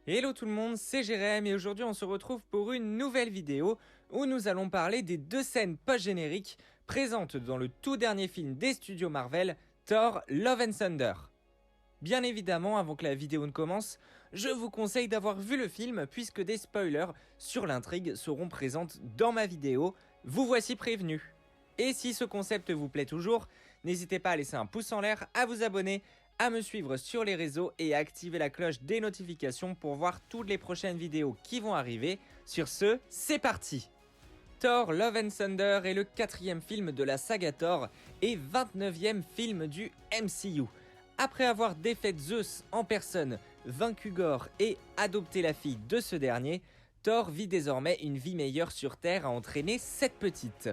Hello tout le monde, c'est Jérém et aujourd'hui on se retrouve pour une nouvelle vidéo où nous allons parler des deux scènes post-génériques présentes dans le tout dernier film des studios Marvel, Thor Love and Thunder. Bien évidemment, avant que la vidéo ne commence, je vous conseille d'avoir vu le film puisque des spoilers sur l'intrigue seront présentes dans ma vidéo, vous voici prévenus. Et si ce concept vous plaît toujours, n'hésitez pas à laisser un pouce en l'air, à vous abonner, à me suivre sur les réseaux et à activer la cloche des notifications pour voir toutes les prochaines vidéos qui vont arriver. Sur ce, c'est parti! Thor Love and Thunder est le 4e film de la saga Thor et 29e film du MCU. Après avoir défait Zeus en personne, vaincu Gore et adopté la fille de ce dernier, Thor vit désormais une vie meilleure sur Terre à entraîner cette petite.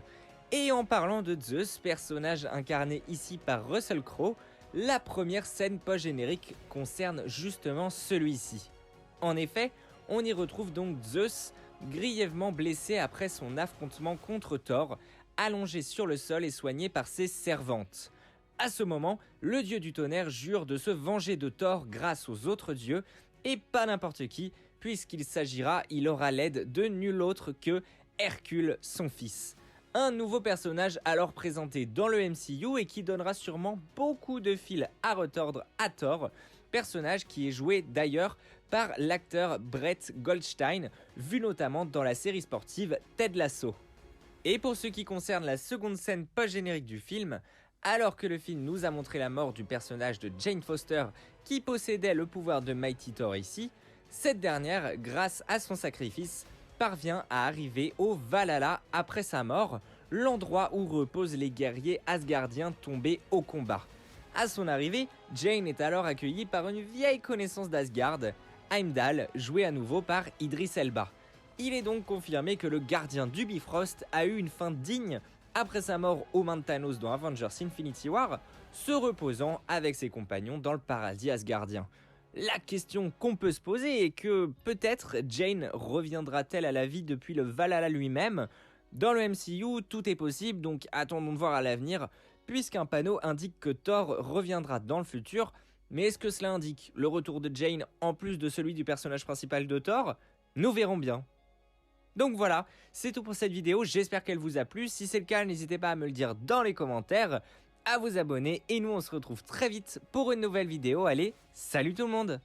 Et en parlant de Zeus, personnage incarné ici par Russell Crowe, la première scène post-générique concerne justement celui-ci. En effet, on y retrouve donc Zeus, grièvement blessé après son affrontement contre Thor, allongé sur le sol et soigné par ses servantes. À ce moment, le dieu du tonnerre jure de se venger de Thor grâce aux autres dieux, et pas n'importe qui, il aura l'aide de nul autre que Hercule, son fils. Un nouveau personnage alors présenté dans le MCU et qui donnera sûrement beaucoup de fil à retordre à Thor, personnage qui est joué d'ailleurs par l'acteur Brett Goldstein, vu notamment dans la série sportive Ted Lasso. Et pour ce qui concerne la seconde scène post-générique du film, alors que le film nous a montré la mort du personnage de Jane Foster qui possédait le pouvoir de Mighty Thor ici, cette dernière, grâce à son sacrifice, parvient à arriver au Valhalla après sa mort, l'endroit où reposent les guerriers asgardiens tombés au combat. À son arrivée, Jane est alors accueillie par une vieille connaissance d'Asgard, Heimdall, joué à nouveau par Idris Elba. Il est donc confirmé que le gardien du Bifrost a eu une fin digne après sa mort aux mains de Thanos dans Avengers Infinity War, se reposant avec ses compagnons dans le paradis asgardien. La question qu'on peut se poser est que peut-être Jane reviendra-t-elle à la vie depuis le Valhalla lui-même? Dans le MCU, tout est possible, donc attendons de voir à l'avenir, puisqu'un panneau indique que Thor reviendra dans le futur, mais est-ce que cela indique le retour de Jane en plus de celui du personnage principal de Thor? Nous verrons bien. Donc voilà, c'est tout pour cette vidéo, j'espère qu'elle vous a plu, si c'est le cas n'hésitez pas à me le dire dans les commentaires, à vous abonner et nous on se retrouve très vite pour une nouvelle vidéo, allez, salut tout le monde!